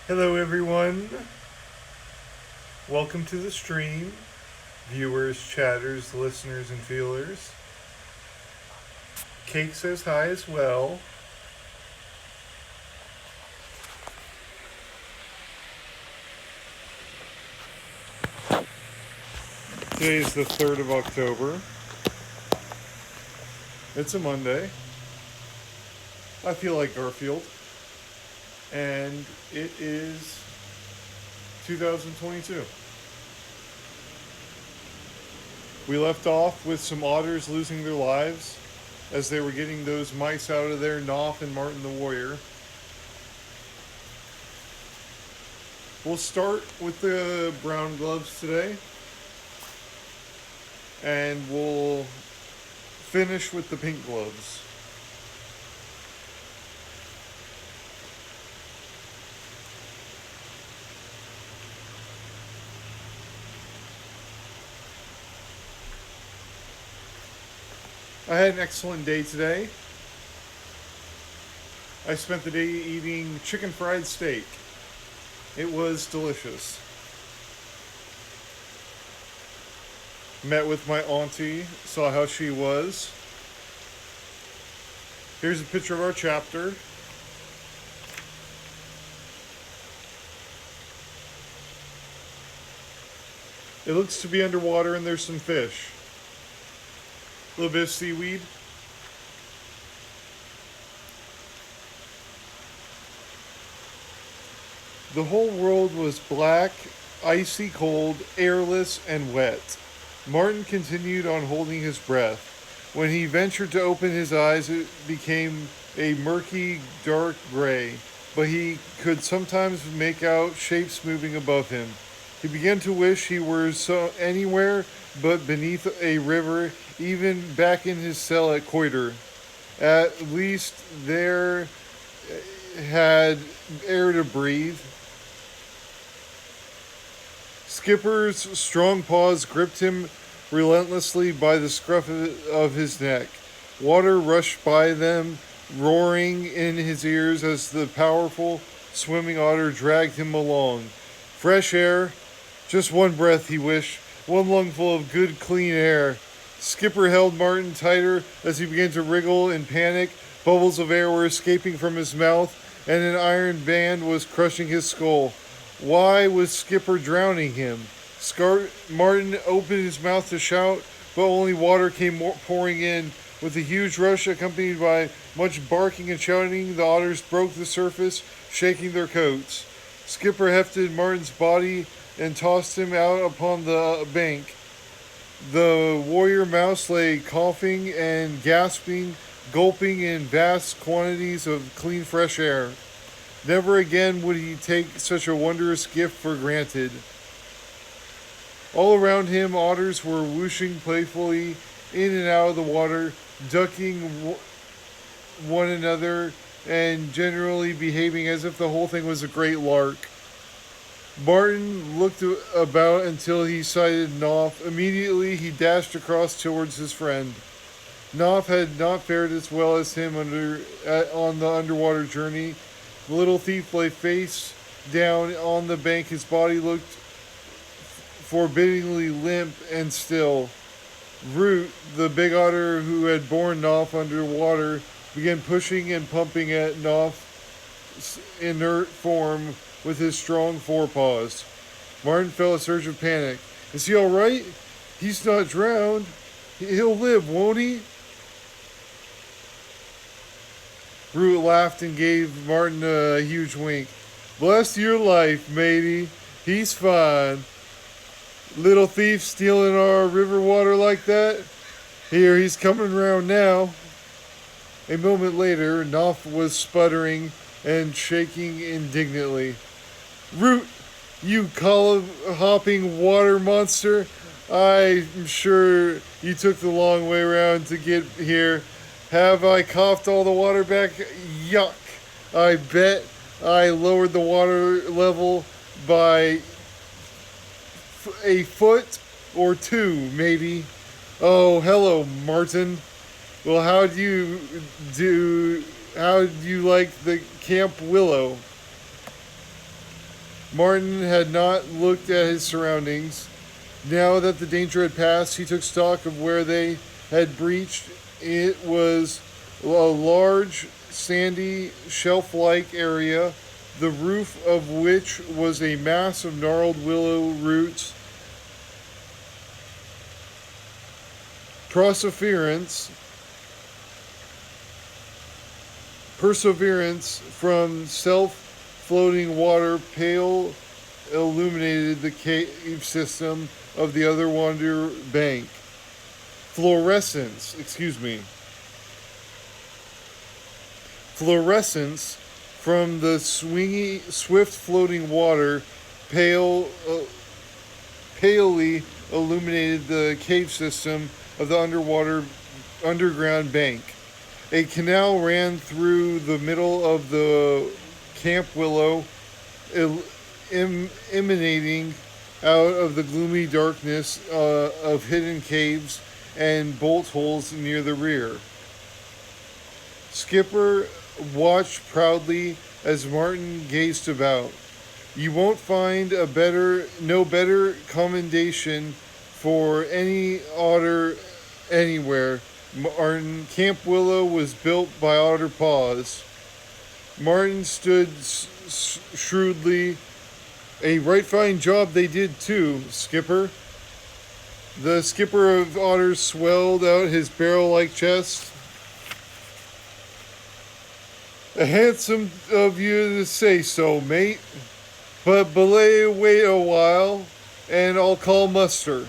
Hello, everyone. Welcome to the stream, viewers, chatters, listeners, and feelers. Kate says hi as well. Today is the 3rd of October. It's a Monday. I feel like Garfield. And it is 2022. We left off with some otters losing their lives as they were getting those mice out of there, Knopf and Martin the Warrior. We'll start with the brown gloves today, and we'll finish with the pink gloves. I had an excellent day today. I spent the day eating chicken fried steak. It was delicious. Met with my auntie, saw how she was. Here's a picture of our chapter. It looks to be underwater and there's some fish. A little bit of seaweed. The whole world was black, icy cold, airless, and wet. Martin continued on holding his breath. When he ventured to open his eyes, it became a murky, dark gray, but he could sometimes make out shapes moving above him. He began to wish he were anywhere but beneath a river, even back in his cell at Coiter. At least there had air to breathe. Skipper's strong paws gripped him relentlessly by the scruff of his neck. Water rushed by them, roaring in his ears as the powerful swimming otter dragged him along. Fresh air, just one breath, he wished, one lungful of good, clean air. Skipper held Martin tighter as he began to wriggle in panic. Bubbles of air were escaping from his mouth, and an iron band was crushing his skull. Why was Skipper drowning him? Martin opened his mouth to shout, but only water came pouring in. With a huge rush accompanied by much barking and shouting, the otters broke the surface, shaking their coats. Skipper hefted Martin's body and tossed him out upon the bank. The warrior mouse lay coughing and gasping, gulping in vast quantities of clean, fresh air. Never again would he take such a wondrous gift for granted. All around him, otters were whooshing playfully in and out of the water, ducking one another, and generally behaving as if the whole thing was a great lark. Martin looked about until he sighted Knopf. Immediately, he dashed across towards his friend. Knopf had not fared as well as him on the underwater journey. The little thief lay face down on the bank. His body looked forbiddingly limp and still. Root, the big otter who had borne Knopf underwater, began pushing and pumping at Knopf's inert form with his strong forepaws. Martin felt a surge of panic. Is he all right? He's not drowned. He'll live, won't he? Root laughed and gave Martin a huge wink. Bless your life, matey. He's fine. Little thief stealing our river water like that? Here, he's coming round now. A moment later, Knopf was sputtering and shaking indignantly. Root, you collar-hopping water monster. I'm sure you took the long way around to get here. Have I coughed all the water back? Yuck. I bet I lowered the water level by a foot or two, maybe. Oh, hello, Martin. Well, how do you like the Camp Willow? Martin had not looked at his surroundings. Now that the danger had passed, he took stock of where they had breached. It was a large, sandy, shelf like area, the roof of which was a mass of gnarled willow roots. Perseverance from self floating water pale illuminated the cave system of the other water bank. Fluorescence from the swingy, swift floating water palely illuminated the cave system of the underground bank. A canal ran through the middle of the Camp Willow, emanating out of the gloomy darkness of hidden caves and bolt holes near the rear. Skipper watched proudly as Martin gazed about. You won't find no better commendation for any otter anywhere. Martin, Camp Willow was built by otter paws. Martin stood shrewdly. A right fine job they did too, Skipper. The skipper of Otters swelled out his barrel-like chest. Handsome of you to say so, mate. But wait a while, and I'll call muster.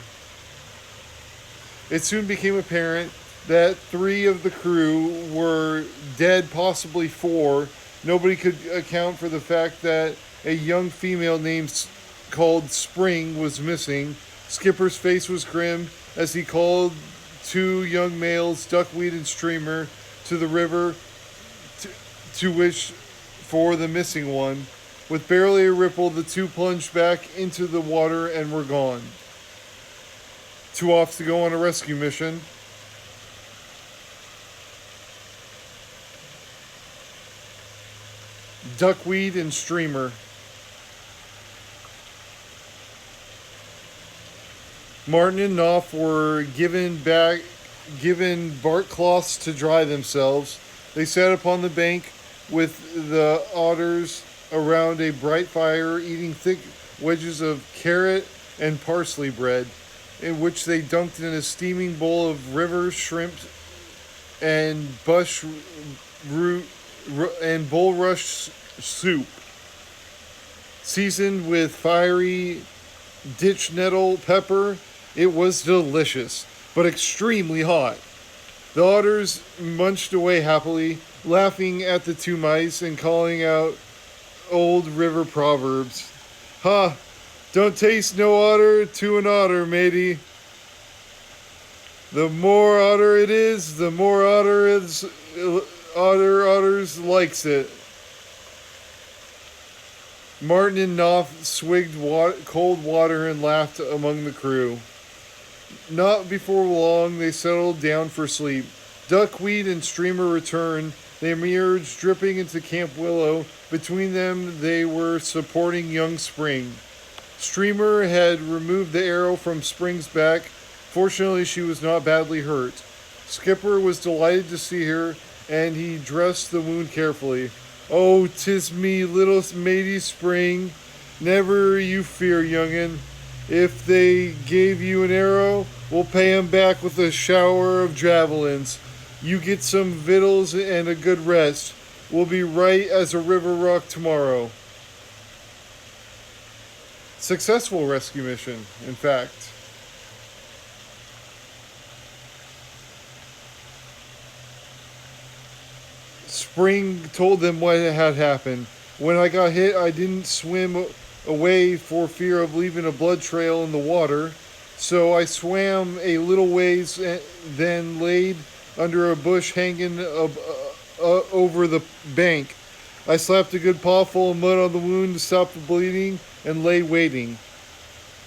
It soon became apparent that 3 of the crew were dead, possibly 4. Nobody could account for the fact that a young female named called Spring was missing. Skipper's face was grim as he called 2 young males, Duckweed and Streamer, to the river to wish for the missing one. With barely a ripple, the 2 plunged back into the water and were gone. 2 off to go on a rescue mission. Duckweed and Streamer. Martin and Knopf were given bark cloths to dry themselves. They sat upon the bank with the otters around a bright fire, eating thick wedges of carrot and parsley bread, in which they dunked in a steaming bowl of river shrimp and bulrush soup, seasoned with fiery ditch nettle pepper. It was delicious, but extremely hot. The otters munched away happily, laughing at the 2 mice and calling out old river proverbs. Ha! Don't taste no otter to an otter, matey. The more otter it is, the more otters likes it. Martin and Knopf swigged cold water and laughed among the crew. Not before long, they settled down for sleep. Duckweed and Streamer returned. They emerged, dripping into Camp Willow. Between them, they were supporting young Spring. Streamer had removed the arrow from Spring's back. Fortunately, she was not badly hurt. Skipper was delighted to see her, and he dressed the wound carefully. Oh, 'tis me, little matey Spring. Never you fear, young'un. If they gave you an arrow, we'll pay 'em back with a shower of javelins. You get some victuals and a good rest. We'll be right as a river rock tomorrow. Successful rescue mission, in fact. Spring told them what had happened. When I got hit, I didn't swim away for fear of leaving a blood trail in the water, so I swam a little ways and then laid under a bush hanging over the bank. I slapped a good paw full of mud on the wound to stop the bleeding and lay waiting.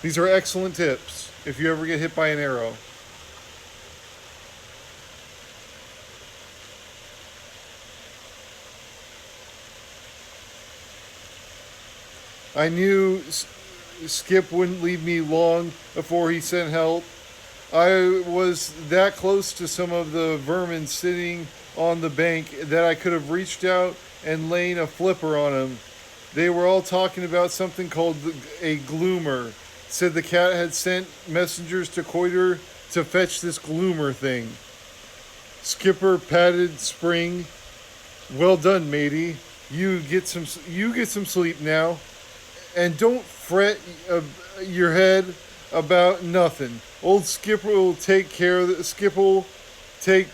These are excellent tips if you ever get hit by an arrow. I knew Skip wouldn't leave me long before he sent help. I was that close to some of the vermin sitting on the bank that I could have reached out and laid a flipper on them. They were all talking about something called a gloomer. Said the cat had sent messengers to Coiter to fetch this gloomer thing. Skipper patted Spring. Well done, matey. You get some sleep now, and don't fret your head about nothing. Old Skipper will take care of this. Skipper will take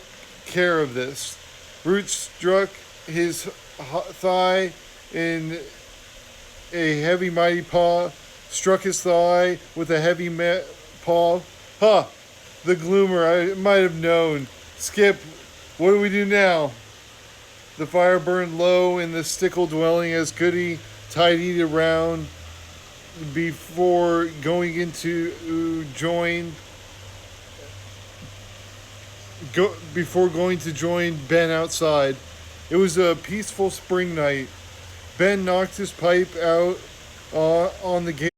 care of this. Root struck his thigh in a heavy, mighty paw. Struck his thigh with a heavy paw. Ha! The gloomer, I might have known. Skip, what do we do now? The fire burned low in the stickle dwelling as Goody tidied around before going to join Ben outside. It was a peaceful spring night. Ben knocked his pipe out on the